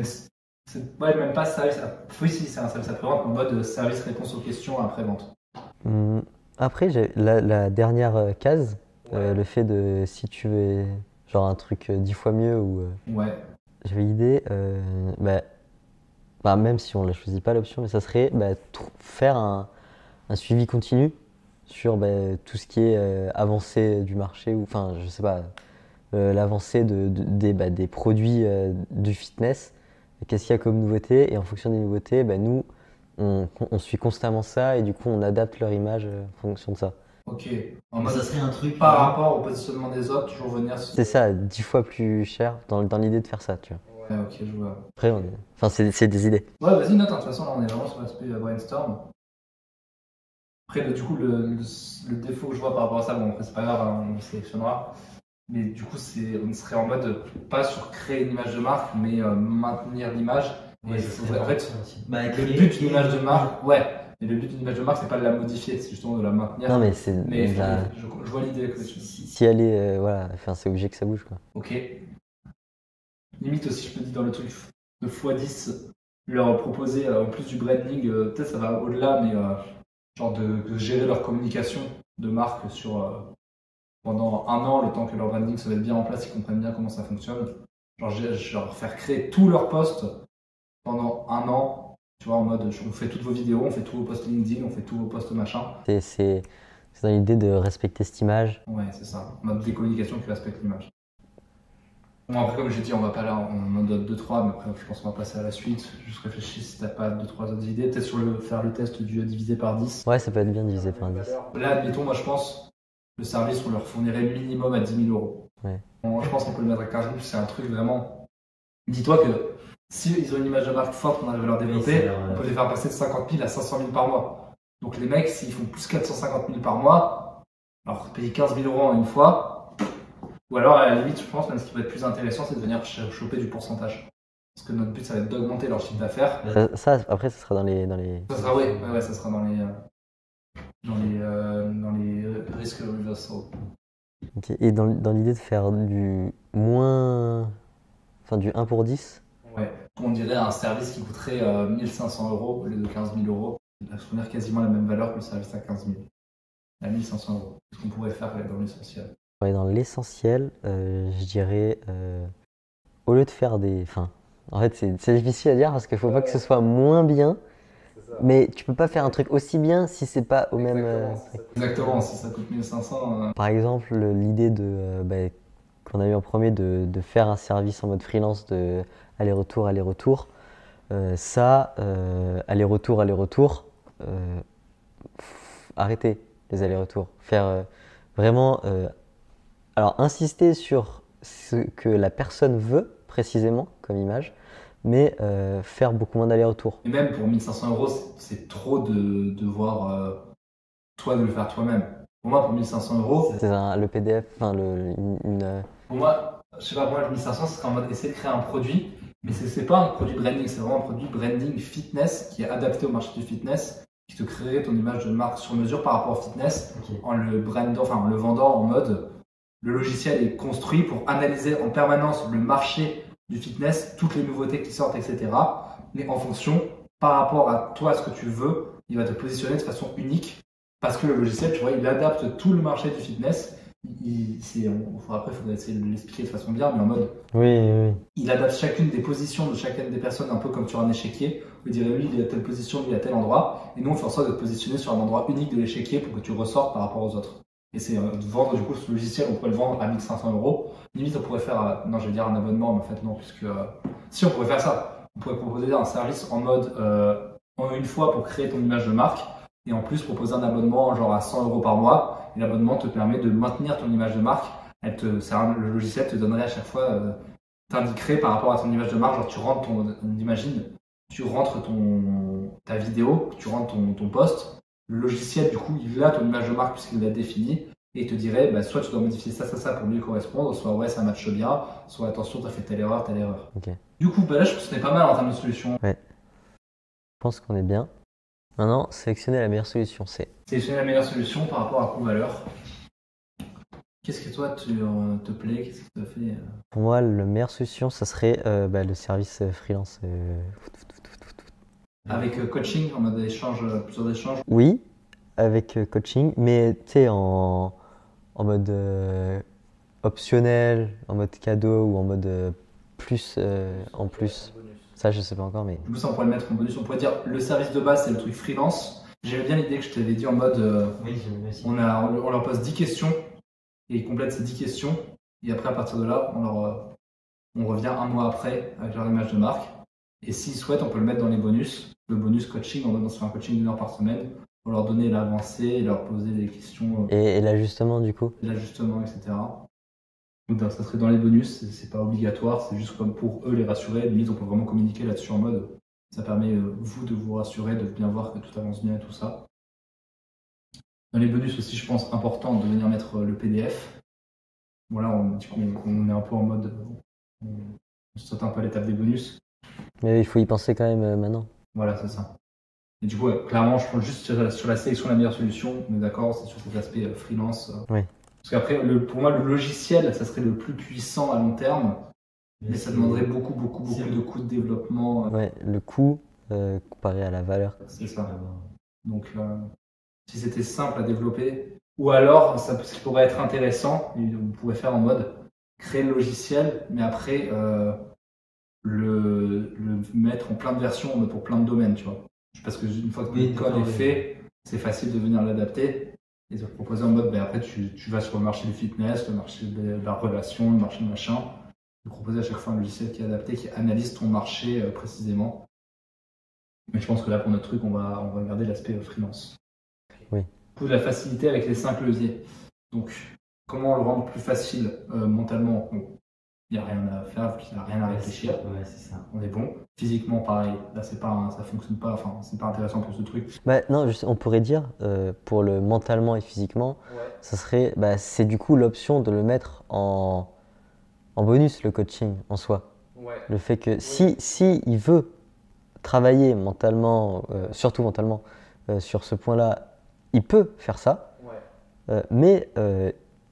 Speaker 1: Ouais, même pas service. Oui, si, c'est un service après-vente en mode service réponse aux questions après-vente.
Speaker 2: Après, j'ai la dernière case, le fait de si tu veux genre un truc 10 fois mieux ou.
Speaker 1: Ouais.
Speaker 2: J'avais l'idée, même si on ne choisit pas l'option, mais ça serait faire un suivi continu sur tout ce qui est avancée du marché ou enfin je sais pas l'avancée des produits du fitness. Qu'est-ce qu'il y a comme nouveauté et en fonction des nouveautés, nous on suit constamment ça et du coup on adapte leur image en fonction de ça.
Speaker 1: Ok.
Speaker 3: Ça serait un truc
Speaker 1: par rapport au positionnement des autres, toujours venir.
Speaker 2: C'est ça, 10 fois plus cher dans l'idée de faire ça, tu vois.
Speaker 1: Ouais, ok, je vois.
Speaker 2: Après, c'est des idées.
Speaker 1: Ouais, vas-y, note. De toute façon, là, on est vraiment sur l'aspect brainstorm. Après, du coup, le défaut que je vois par rapport à ça, bon, après, c'est pas grave, hein, on le sélectionnera. Mais du coup, on serait en mode pas sur créer une image de marque, mais maintenir l'image.
Speaker 3: Ouais,
Speaker 1: Et en fait,
Speaker 3: le
Speaker 1: le but d'une image de marque, ouais. Et le but d'une image de marque, c'est pas de la modifier, c'est justement de la maintenir.
Speaker 2: Non, mais c'est.
Speaker 1: Mais
Speaker 2: la-
Speaker 1: je vois l'idée que
Speaker 2: si elle est. Voilà, enfin, c'est obligé que ça bouge, quoi.
Speaker 1: Ok. Limite aussi, je me dis dans le truc de x10, leur proposer, en plus du branding, peut-être ça va au-delà, mais genre de gérer leur communication de marque pendant un an, le temps que leur branding se mette bien en place, ils comprennent bien comment ça fonctionne. Genre faire créer tous leurs posts pendant un an, tu vois, en mode on fait toutes vos vidéos, on fait tous vos posts LinkedIn, on fait tous vos posts machin.
Speaker 2: C'est dans l'idée de respecter cette image.
Speaker 1: Ouais, c'est ça. En mode des communications qui respectent l'image. Bon, après, comme j'ai dit, on va pas là, on en donne 2-3, mais après, je pense qu'on va passer à la suite. Juste réfléchis si t'as pas 2-3 autres idées. Peut-être faire le test du divisé par 10.
Speaker 2: Ouais, ça peut être bien divisé par 10.
Speaker 1: Là, admettons, moi je pense, le service, on leur fournirait minimum à 10 000 euros.
Speaker 2: Ouais.
Speaker 1: Je pense qu'on peut le mettre à 15 000, c'est un truc vraiment. Dis-toi que si ils ont une image de marque forte qu'on arrive à leur développer, on peut les faire passer de 50 000 à 500 000 par mois. Donc les mecs, s'ils font plus 450 000 par mois, alors payer 15 000 euros en une fois, ou alors à la limite, je pense, même ce qui va être plus intéressant, c'est de venir choper du pourcentage. Parce que notre but, ça va être d'augmenter leur chiffre d'affaires.
Speaker 2: Ça, après, ça sera dans les.
Speaker 1: Ça sera, ouais, ça sera dans les risques reversal.
Speaker 2: Ok. Et dans l'idée de faire du moins. Enfin, du 1 pour 10.
Speaker 1: Ouais. On dirait un service qui coûterait 1 500 euros au lieu de 15 000 euros. Il va fournir quasiment la même valeur que le service à 15 000. À 1 500 euros. Ce qu'on pourrait faire dans l'essentiel.
Speaker 2: Ouais, dans l'essentiel, je dirais. Au lieu de faire des. Enfin, en fait, c'est difficile à dire parce qu'il faut pas que ce soit moins bien. Mais tu peux pas faire un truc aussi bien si c'est pas au même.
Speaker 1: Exactement, si ça coûte 1500.
Speaker 2: Par exemple, l'idée qu'on a eu en premier de faire un service en mode freelance de aller-retour, aller-retour. Aller-retour. Arrêtez les allers-retours. Faire vraiment. Alors, insister sur ce que la personne veut précisément comme image, mais faire beaucoup moins d'allers-retours.
Speaker 1: Et même pour 1 500 euros, c'est trop de devoir toi de le faire toi-même. Pour moi, pour 1 500 euros.
Speaker 2: C'est le PDF, enfin
Speaker 1: Pour moi, je sais pas, moi, le 1 500, ce serait en mode essayer de créer un produit, mais c'est pas un produit branding, c'est vraiment un produit branding fitness qui est adapté au marché du fitness, qui te créerait ton image de marque sur mesure par rapport au fitness, en le brandant, enfin en le vendant en mode le logiciel est construit pour analyser en permanence le marché du fitness, toutes les nouveautés qui sortent, etc. Mais en fonction, par rapport à toi, ce que tu veux, il va te positionner de façon unique parce que le logiciel, tu vois, il adapte tout le marché du fitness. Après, il faudrait essayer de l'expliquer de façon bien, mais en mode.
Speaker 2: Oui.
Speaker 1: Il adapte chacune des positions de chacune des personnes, un peu comme sur un échiquier. Vous direz, lui, il est à telle position, lui, à tel endroit. Et nous, on fait en sorte de te positionner sur un endroit unique de l'échiquier pour que tu ressortes par rapport aux autres. Et c'est de vendre du coup ce logiciel, on pourrait le vendre à 1 500 euros. Limite, on pourrait faire, non, je vais dire un abonnement, mais en fait, non, puisque si on pourrait faire ça, on pourrait proposer un service en mode en une fois pour créer ton image de marque, et en plus proposer un abonnement genre à 100 euros par mois. Et l'abonnement te permet de maintenir ton image de marque. Le logiciel te donnerait à chaque fois, t'indiquerait par rapport à ton image de marque, genre tu rentres tu rentres ta vidéo, tu rentres ton post. Le logiciel, du coup, il a ton image de marque puisqu'il l'a définie et il te dirait soit tu dois modifier ça pour mieux correspondre, soit ouais, ça matche bien, soit attention, tu as fait telle erreur.
Speaker 2: Okay.
Speaker 1: Du coup, là, je trouve que ce n'est pas mal en termes de solution.
Speaker 2: Ouais. Je pense qu'on est bien. Maintenant, sélectionner la meilleure solution, c'est.
Speaker 1: Sélectionner la meilleure solution par rapport à coût-valeur. Qu'est-ce que toi te plaît? Qu'est-ce que tu as fait
Speaker 2: Pour moi, la meilleure solution, ça serait le service freelance.
Speaker 1: Avec coaching, en mode échange, plusieurs échanges?
Speaker 2: Oui, avec coaching, mais tu sais, en mode optionnel, en mode cadeau ou en mode plus en plus. Ça, je sais pas encore, mais.
Speaker 1: Du coup, ça, on pourrait le mettre en bonus. On pourrait dire le service de base, c'est le truc freelance. J'aimais bien l'idée que je t'avais dit en mode
Speaker 3: Oui, j'aime aussi.
Speaker 1: on leur pose 10 questions et ils complètent ces 10 questions. Et après, à partir de là, on revient un mois après avec leur image de marque. Et s'ils souhaitent, on peut le mettre dans les bonus. Le bonus coaching, on va faire un coaching d'1 heure par semaine pour leur donner l'avancée et leur poser des questions.
Speaker 2: Et l'ajustement, du coup?
Speaker 1: L'ajustement, etc. Donc, ça serait dans les bonus, c'est pas obligatoire, c'est juste comme pour eux les rassurer. Limite, on peut vraiment communiquer là-dessus en mode ça permet vous de vous rassurer, de bien voir que tout avance bien et tout ça. Dans les bonus aussi, je pense important de venir mettre le PDF. Voilà, on est un peu en mode on saute un peu à l'étape des bonus.
Speaker 2: Mais il faut y penser quand même maintenant.
Speaker 1: Voilà, c'est ça. Et du coup, clairement, je prends juste sur la sélection la meilleure solution. On est d'accord, c'est sur cet aspect freelance.
Speaker 2: Oui.
Speaker 1: Parce qu'après, pour moi, le logiciel, ça serait le plus puissant à long terme. Mais ça demanderait beaucoup de coûts de développement.
Speaker 2: Ouais, le coût comparé à la valeur.
Speaker 1: C'est ça. Donc, si c'était simple à développer, ou alors, ce qui pourrait être intéressant, on pourrait faire en mode créer le logiciel, mais après le mettre en plein de versions pour plein de domaines, tu vois. Parce que une fois que le code est fait, c'est facile de venir l'adapter et de proposer en mode, après tu vas sur le marché du fitness, le marché de la relation, le marché de machin, de proposer à chaque fois un logiciel qui est adapté, qui analyse ton marché précisément. Mais je pense que là, pour notre truc, on va garder l'aspect freelance.
Speaker 2: Oui.
Speaker 1: Pour la facilité avec les 5 leviers. Donc, comment le rendre plus facile mentalement? Il n'y a rien à faire, il n'y a rien à réfléchir.
Speaker 3: Ouais, c'est ça.
Speaker 1: On est bon. Physiquement, pareil. Là, ça fonctionne pas. Enfin, c'est pas intéressant pour ce truc.
Speaker 2: Non, on pourrait dire, pour le mentalement et physiquement, ça serait, c'est du coup l'option de le mettre en bonus, le coaching en soi.
Speaker 1: Ouais.
Speaker 2: Le fait que si il veut travailler mentalement, surtout mentalement, sur ce point-là, il peut faire ça, mais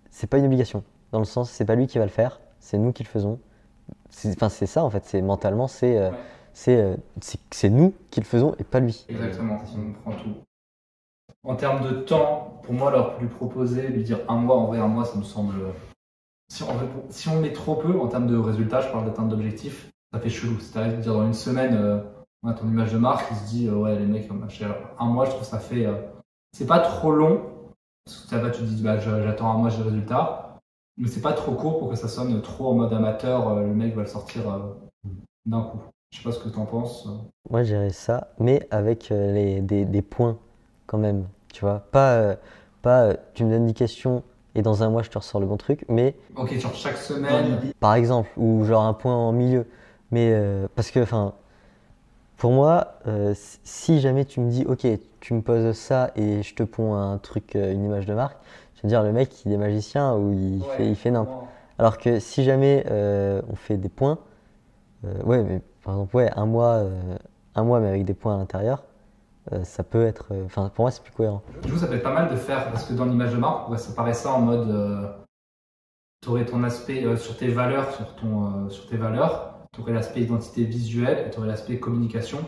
Speaker 2: c'est pas une obligation. Dans le sens, c'est pas lui qui va le faire, c'est nous qui le faisons. C'est ça en fait, c'est mentalement, c'est nous qui le faisons et pas lui.
Speaker 1: Exactement, on prend tout. En termes de temps, pour moi, lui proposer, lui dire un mois, en vrai, un mois, ça me semble. Si on met trop peu en termes de résultats, je parle d'atteinte d'objectifs, ça fait chelou. C'est-à-dire de dire dans une semaine, on a ton image de marque, il se dit ouais, les mecs, un mois, je trouve que ça fait. C'est pas trop long. Parce que ça va, tu te dis j'attends un mois, j'ai le résultat. Mais c'est pas trop court pour que ça sonne trop en mode amateur. Le mec va le sortir d'un coup. Je sais pas ce que tu en penses.
Speaker 2: Moi, j'irais ça, mais avec des points quand même. Tu vois, pas tu me donnes une question et dans un mois, je te ressors le bon truc, mais.
Speaker 1: Ok, genre chaque semaine.
Speaker 2: Par exemple, ou genre un point en milieu. Mais parce que, pour moi, si jamais tu me dis, ok, tu me poses ça et je te ponds un truc, une image de marque, je veux dire, le mec, il est magicien ou il fait n'importe. Alors que si jamais on fait des points, mais par exemple, un mois, mais avec des points à l'intérieur, ça peut être. Pour moi, c'est plus cohérent.
Speaker 1: Du coup, ça peut être pas mal de faire, parce que dans l'image de marque, on va séparer ça en mode. Tu aurais ton aspect sur tes valeurs, sur tes valeurs. Tu aurais l'aspect identité visuelle et tu aurais l'aspect communication.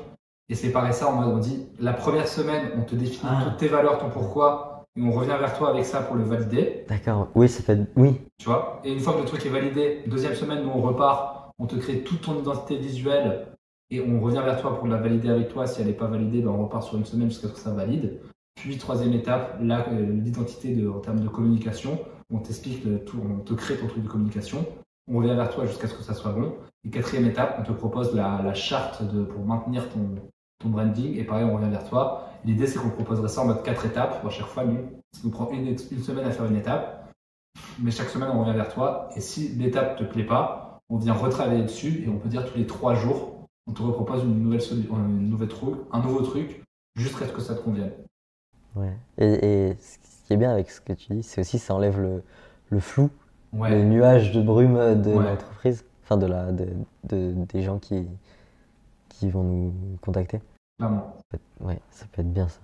Speaker 1: Et séparer ça en mode, on dit, la première semaine, on te définit toutes tes valeurs, ton pourquoi, et on revient vers toi avec ça pour le valider.
Speaker 2: D'accord, oui, ça peut être. Oui.
Speaker 1: Tu vois. Et une fois que le truc est validé, deuxième semaine, nous on repart, on te crée toute ton identité visuelle et on revient vers toi pour la valider avec toi. Si elle n'est pas validée, on repart sur une semaine jusqu'à ce que ça valide. Puis, troisième étape, l'identité en termes de communication. On t'explique tout, on te crée ton truc de communication. On revient vers toi jusqu'à ce que ça soit bon. Et quatrième étape, on te propose la charte pour maintenir ton branding. Et pareil, on revient vers toi. L'idée, c'est qu'on proposerait ça en mode 4 étapes. À chaque fois, ça nous prend une semaine à faire une étape. Mais chaque semaine, on revient vers toi. Et si l'étape ne te plaît pas, on vient retravailler dessus. Et on peut dire tous les 3 jours, on te repropose un nouveau truc, jusqu'à ce que ça te convienne.
Speaker 2: Ouais. Et ce qui est bien avec ce que tu dis, c'est aussi ça enlève le flou, le nuage de brume de l'entreprise, des gens qui vont nous contacter.
Speaker 1: Clairement.
Speaker 2: Ça peut être bien ça.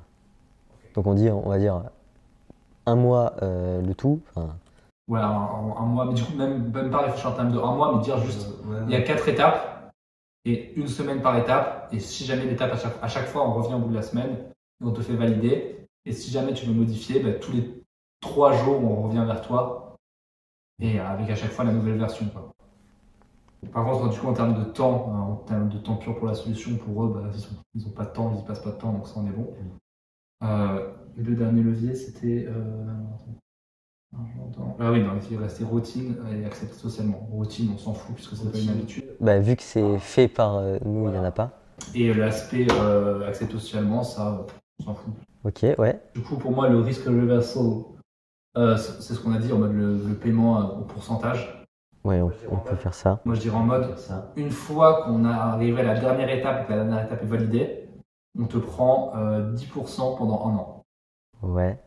Speaker 2: Donc on va dire un mois le tout.
Speaker 1: Ouais, un mois, mais du coup même pas réfléchir en termes de un mois, mais dire juste il y a 4 étapes et une semaine par étape. Et si jamais l'étape à chaque fois on revient au bout de la semaine et on te fait valider. Et si jamais tu veux modifier, tous les 3 jours, on revient vers toi et avec à chaque fois la nouvelle version. Quoi. Par contre, du coup, en termes de temps pur pour la solution, pour eux, ils n'ont pas de temps, ils n'y passent pas de temps, donc ça, on est bon. Le dernier levier, c'était. Il restait routine et accepter socialement. Routine, on s'en fout puisque c'est pas une habitude.
Speaker 2: Vu que c'est fait par nous, il n'y en a pas.
Speaker 1: Et l'aspect accepter socialement, ça, on s'en fout.
Speaker 2: Ok, ouais.
Speaker 1: Du coup, pour moi, le risque reversal, c'est ce qu'on a dit en mode le paiement au pourcentage.
Speaker 2: Ouais, on peut faire ça.
Speaker 1: Moi, je dirais en mode, une fois qu'on a arrivé à la dernière étape et que la dernière étape est validée, on te prend 10% pendant un an.
Speaker 2: Ouais.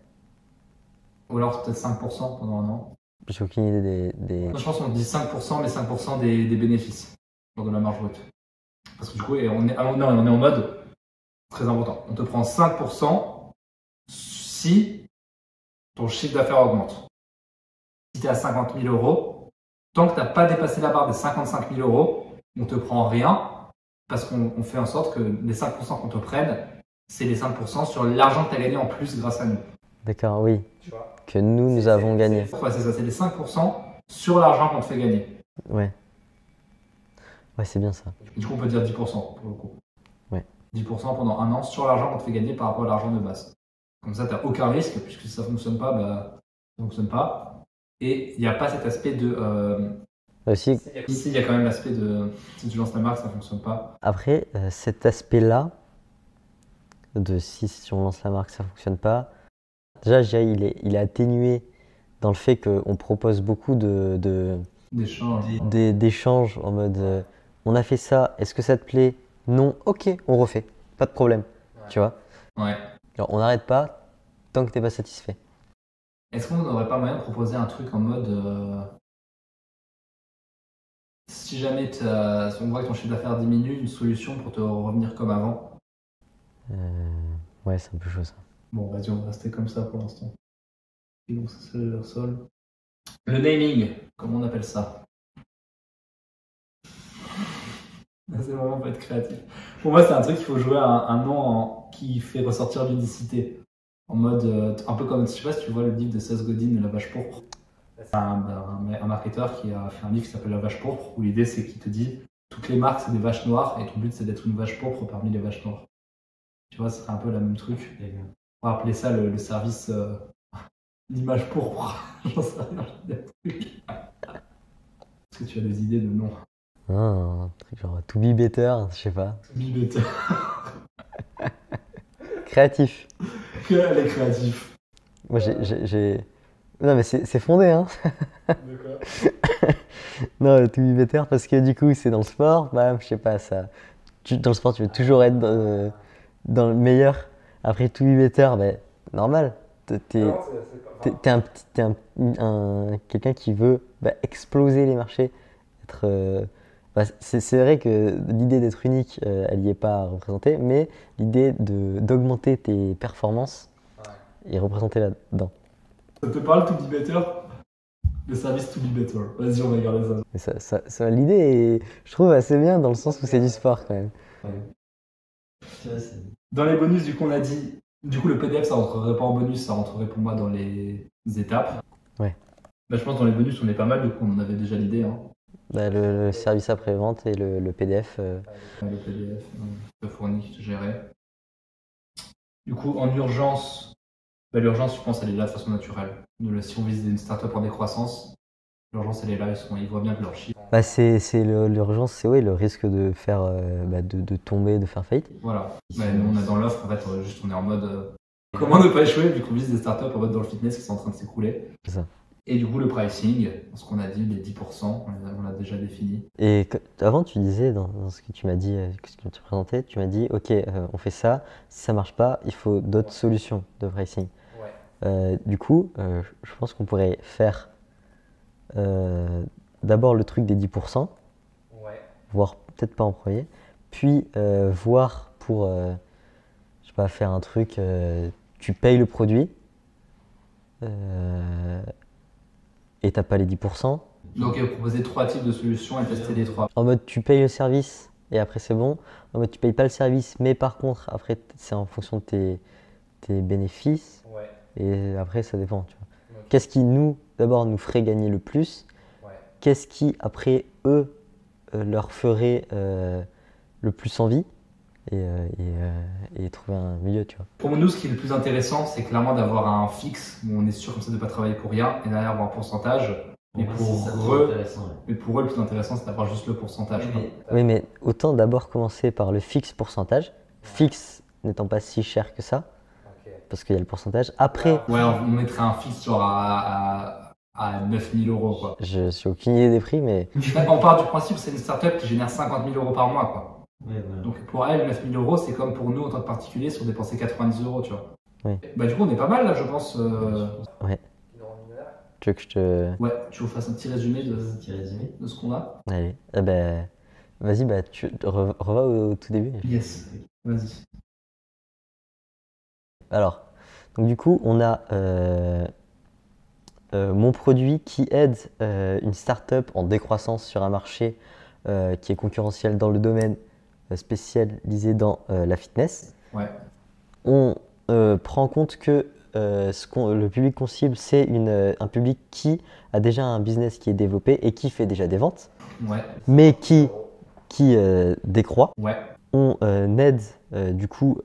Speaker 1: Ou alors peut-être 5% pendant un an.
Speaker 2: J'ai aucune idée des...
Speaker 1: Moi, je pense qu'on dit 5%, mais 5% des bénéfices, genre de la marge brute. Parce que du coup, on est en mode, très important, on te prend 5% si ton chiffre d'affaires augmente. Si tu es à 50 000 euros, tant que tu n'as pas dépassé la barre des 55 000 euros, on ne te prend rien parce qu'on fait en sorte que les 5% qu'on te prenne, c'est les 5% sur l'argent que tu as gagné en plus grâce à nous.
Speaker 2: D'accord, oui.
Speaker 1: Tu vois.
Speaker 2: Que nous avons gagné.
Speaker 1: Ouais, c'est ça, c'est les 5% sur l'argent qu'on te fait gagner.
Speaker 2: Ouais. Ouais, c'est bien ça.
Speaker 1: Du coup, on peut dire 10% pour le coup.
Speaker 2: Ouais.
Speaker 1: 10% pendant un an sur l'argent qu'on te fait gagner par rapport à l'argent de base. Comme ça, tu n'as aucun risque, puisque si ça ne fonctionne pas, bah, ça ne fonctionne pas. Et il n'y a pas cet aspect de...
Speaker 2: Aussi,
Speaker 1: Ici, il y a quand même l'aspect de... Si tu lances la marque, ça ne fonctionne pas.
Speaker 2: après, cet aspect-là, de si on lance la marque, ça ne fonctionne pas, déjà, je dirais, il est atténué dans le fait qu'on propose beaucoup
Speaker 1: D'échange.
Speaker 2: d'échanges en mode on a fait ça, est-ce que ça te plaît? Non, ok, on refait, pas de problème. Tu vois?
Speaker 1: Ouais.
Speaker 2: Alors, on n'arrête pas tant que tu n'es pas satisfait.
Speaker 1: Est-ce qu'on n'aurait pas moyen de proposer un truc en mode... si jamais si on voit que ton chiffre d'affaires diminue, une solution pour te revenir comme avant?
Speaker 2: Ouais, c'est un peu chaud ça.
Speaker 1: Bon, vas-y, on va rester comme ça pour l'instant. Et donc, ça c'est le sol. Le naming, comment on appelle ça? C'est vraiment pas être créatif. Pour moi, c'est un truc qu'il faut jouer à un nom qui fait ressortir l'unicité. En mode, un peu comme, je sais pas si tu vois le livre de Seth Godin, La Vache Pourpre. C'est un marketeur qui a fait un livre qui s'appelle La Vache Pourpre, où l'idée c'est qu'il te dit toutes les marques c'est des vaches noires et ton but c'est d'être une vache pourpre parmi les vaches noires. Tu vois, ce serait un peu le même truc. On va appeler ça le service l'image pourpre. J'en sais rien, des trucs. Est-ce que tu as des idées de nom?
Speaker 2: Un truc genre to be better, je sais pas.
Speaker 1: Bibette.
Speaker 2: Créatif.
Speaker 1: Elle est créatif.
Speaker 2: Moi, j'ai... Non, mais c'est fondé, hein.
Speaker 1: D'accord.
Speaker 2: Non, to be better parce que du coup, c'est dans le sport. Bah, je sais pas, ça. Dans le sport, tu veux toujours être dans le meilleur. Après, to be better, bah, normal. T'es quelqu'un qui veut exploser les marchés. C'est vrai que l'idée d'être unique, elle n'y est pas représentée, mais l'idée d'augmenter tes performances est représentée là-dedans.
Speaker 1: Ça te parle, To Be Better? Le service To Be Better. Vas-y, on va regarder ça.
Speaker 2: Mais l'idée est, je trouve, assez bien dans le sens où c'est du sport quand même.
Speaker 1: Dans les bonus, du coup, on a dit. Du coup, le PDF, ça rentrerait pas en bonus, ça rentrerait pour moi dans les étapes.
Speaker 2: Ouais.
Speaker 1: Bah, je pense que dans les bonus, on est pas mal, du coup, on en avait déjà l'idée. Hein.
Speaker 2: Bah, le service après-vente et le PDF.
Speaker 1: Le PDF, te fournit, te gérer. Du coup, en urgence, l'urgence, je pense, elle est là de façon naturelle. Si on vise une startup en décroissance, l'urgence, elle est là, ils voient bien que leur chiffre.
Speaker 2: Bah, l'urgence, c'est le risque de faire, de tomber, de faire faillite.
Speaker 1: Voilà. Nous, on a dans l'offre, en fait, on est en mode comment ne pas échouer, vu qu'on vise des startups en mode dans le fitness qui sont en train de s'écrouler.
Speaker 2: C'est ça.
Speaker 1: Et du coup, le pricing, ce qu'on a dit, les 10%, on l'a déjà défini.
Speaker 2: Et avant, tu disais, dans ce que tu m'as dit, ce que tu présentais, tu m'as dit, ok, on fait ça, si ça marche pas, il faut d'autres solutions de pricing. Ouais. Du coup, je pense qu'on pourrait faire d'abord le truc des 10%, voire peut-être pas en premier, puis voir pour, je sais pas, faire un truc, tu payes le produit, et t'as pas les 10%.
Speaker 1: Donc, proposer 3 types de solutions et tester les 3.
Speaker 2: En mode, tu payes le service et après c'est bon. En mode, tu payes pas le service, mais par contre, après, c'est en fonction de tes bénéfices. Ouais. Et après, ça dépend. Tu vois. Okay. Qu'est-ce qui, d'abord, nous ferait gagner le plus? Ouais. Qu'est-ce qui, après, eux, leur ferait le plus envie? Et trouver un milieu, tu vois.
Speaker 1: Pour nous, ce qui est le plus intéressant, c'est clairement d'avoir un fixe où on est sûr comme ça de ne pas travailler pour rien et derrière avoir un pourcentage. Mais pour eux, le plus intéressant, c'est d'avoir juste le pourcentage.
Speaker 2: Oui, mais autant d'abord commencer par le fixe pourcentage, fixe n'étant pas si cher que ça, parce qu'il y a le pourcentage. Après,
Speaker 1: ouais, on mettrait un fixe genre à 9 000 euros, quoi.
Speaker 2: Je suis aucune idée des prix, mais...
Speaker 1: On part du principe que c'est une startup qui génère 50 000 euros par mois, quoi.
Speaker 3: Ouais, voilà.
Speaker 1: Donc pour elle, 9 000 euros, c'est comme pour nous en tant que particulier si on dépensait 90 euros, tu vois.
Speaker 2: Oui.
Speaker 1: Bah du coup, on est pas mal là, je pense.
Speaker 2: Ouais. Tu veux que je te...
Speaker 1: Ouais, tu vous fasses un petit résumé de ce qu'on a.
Speaker 2: Allez, vas-y, tu revas au tout début.
Speaker 1: Yes, vas-y.
Speaker 2: Alors, donc du coup, on a mon produit qui aide une startup en décroissance sur un marché qui est concurrentiel dans le domaine spécialisé dans la fitness.
Speaker 1: Ouais.
Speaker 2: On prend en compte que le public qu'on cible, c'est un public qui a déjà un business qui est développé et qui fait déjà des ventes,
Speaker 1: Ouais.
Speaker 2: mais qui décroît.
Speaker 1: Ouais.
Speaker 2: On aide du coup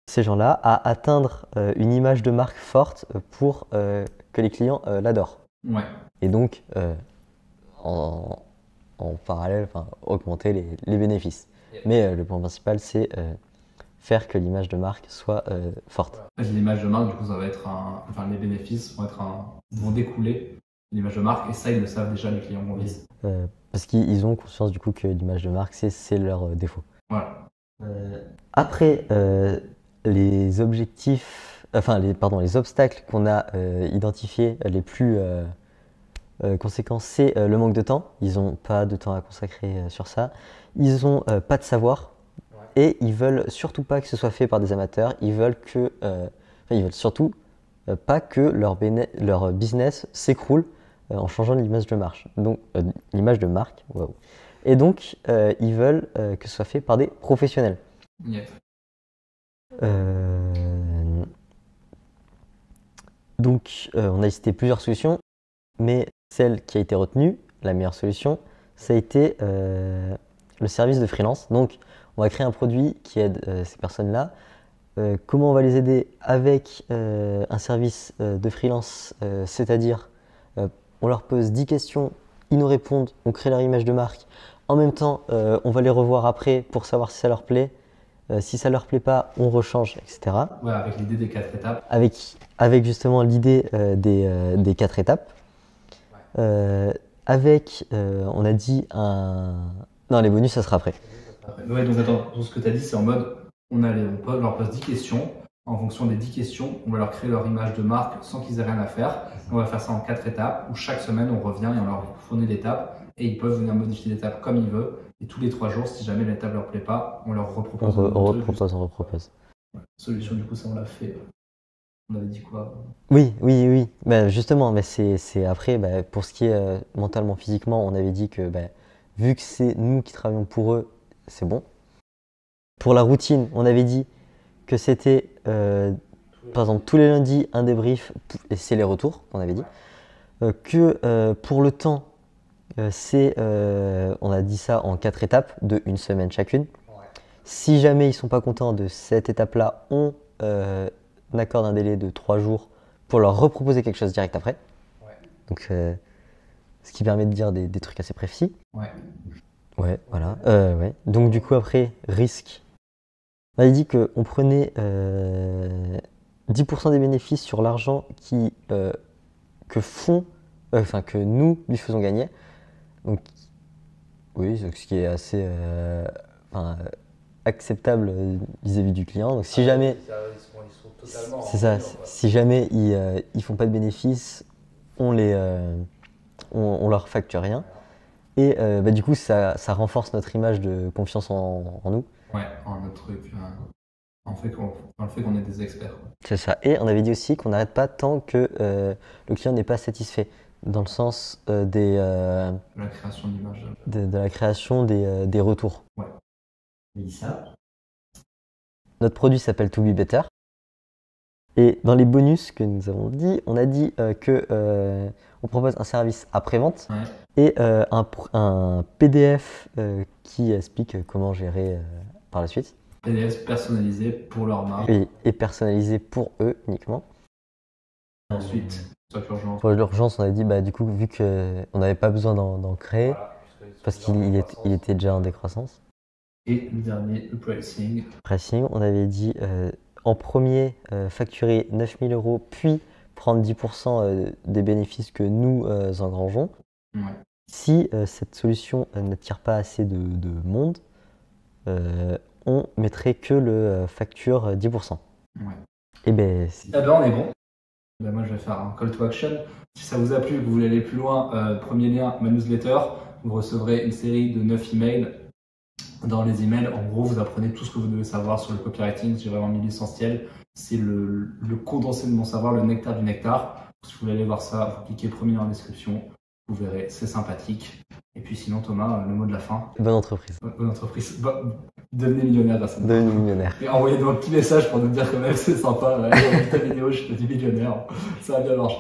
Speaker 2: ces gens-là à atteindre une image de marque forte pour que les clients l'adorent.
Speaker 1: Ouais.
Speaker 2: Et donc, en parallèle, augmenter les bénéfices. Mais le point principal, c'est faire que l'image de marque soit forte.
Speaker 1: L'image de marque, du coup, ça va être les bénéfices vont découler de l'image de marque, et ça, ils le savent déjà, les clients qu'on vise.
Speaker 2: Parce qu'ils ont conscience du coup que l'image de marque, c'est leur défaut.
Speaker 1: Voilà.
Speaker 2: Après, les objectifs, les obstacles qu'on a identifiés les plus conséquents, c'est le manque de temps. Ils n'ont pas de temps à consacrer sur ça. Ils n'ont pas de savoir. Et ils veulent surtout pas que ce soit fait par des amateurs. Ils veulent surtout pas que leur business s'écroule en changeant l'image de marque. Donc l'image de marque. Wow. Et donc ils veulent que ce soit fait par des professionnels.
Speaker 1: Yep.
Speaker 2: Donc on a cité plusieurs solutions, mais celle qui a été retenue, la meilleure solution, ça a été le service de freelance. Donc on va créer un produit qui aide ces personnes-là. Comment on va les aider avec un service de freelance, c'est-à-dire on leur pose 10 questions, ils nous répondent, on crée leur image de marque. En même temps, on va les revoir après pour savoir si ça leur plaît. Si ça leur plaît pas, on rechange, etc.
Speaker 1: Ouais, avec l'idée des 4 étapes.
Speaker 2: Avec justement l'idée des 4 étapes. On a dit Non, les bonus, ça sera après.
Speaker 1: Ouais, donc attends, tout ce que tu as dit, c'est en mode, on leur pose 10 questions. En fonction des 10 questions, on va leur créer leur image de marque sans qu'ils aient rien à faire. On va faire ça en 4 étapes, où chaque semaine, on revient et on leur fournit l'étape. Et ils peuvent venir modifier l'étape comme ils veulent. Et tous les 3 jours, si jamais l'étape leur plaît pas, on leur repropose.
Speaker 2: On repropose.
Speaker 1: Ouais. Solution, du coup, ça, on l'a fait. On avait dit quoi?
Speaker 2: Oui. Bah, justement, mais c'est après, pour ce qui est mentalement, physiquement, on avait dit que vu que c'est nous qui travaillons pour eux, c'est bon. Pour la routine, on avait dit que c'était, par exemple, tous les lundis, un débrief, et c'est les retours qu'on avait dit. Que pour le temps, on a dit ça en 4 étapes de 1 semaine chacune. Ouais. Si jamais ils sont pas contents de cette étape-là, on accorde un délai de 3 jours pour leur reproposer quelque chose direct après. Ouais. Donc, ce qui permet de dire des trucs assez précis.
Speaker 1: Ouais.
Speaker 2: Ouais, voilà. Ouais. Donc du coup après, risque. On avait dit qu'on prenait 10% des bénéfices sur l'argent que nous lui faisons gagner. Donc oui, ce qui est assez acceptable vis-à-vis du client. Donc si jamais, c'est ça, si jamais ils font pas de bénéfices, on leur facture rien. Et du coup, ça renforce notre image de confiance en nous.
Speaker 1: Ouais, en notre truc, en le fait qu'on est des experts.
Speaker 2: C'est ça. Et on avait dit aussi qu'on n'arrête pas tant que le client n'est pas satisfait. Dans le sens
Speaker 1: la création d'images.
Speaker 2: De la création des retours.
Speaker 1: Ouais.
Speaker 3: Et ça.
Speaker 2: Notre produit s'appelle To Be Better. Et dans les bonus que nous avons dit, on a dit on propose un service après-vente.
Speaker 1: Ouais.
Speaker 2: Et un PDF qui explique comment gérer par la suite.
Speaker 1: PDF personnalisé pour leur marque.
Speaker 2: Et personnalisé pour eux uniquement.
Speaker 1: Ensuite, l'urgence.
Speaker 2: Pour l'urgence, on a dit du coup, vu qu'on n'avait pas besoin d'en créer, parce qu'il était déjà en décroissance.
Speaker 1: Et le dernier, le pricing.
Speaker 2: Pricing, on avait dit en premier facturer 9 000 €, puis prendre 10% des bénéfices que nous engrangeons.
Speaker 1: Ouais.
Speaker 2: Si cette solution n'attire pas assez de monde, on mettrait que le facture 10%.
Speaker 1: Ouais.
Speaker 2: Et
Speaker 1: on est bon. Moi, je vais faire un call to action. Si ça vous a plu, que vous voulez aller plus loin, premier lien, ma newsletter. Vous recevrez une série de 9 emails. Dans les emails, en gros, vous apprenez tout ce que vous devez savoir sur le copywriting. J'ai vraiment mis l'essentiel. C'est le condensé de mon savoir, le nectar du nectar. Si vous voulez aller voir ça, vous cliquez premier dans la description. Vous verrez, c'est sympathique. Et puis sinon, Thomas, le mot de la fin.
Speaker 2: Bonne entreprise.
Speaker 1: Bonne entreprise. Devenez millionnaire grâce à nous.
Speaker 2: Devenez millionnaire.
Speaker 1: Et envoyez-nous un petit message pour nous dire quand même c'est sympa. Ouais, ta vidéo, je suis devenu millionnaire. Ça a bien marché.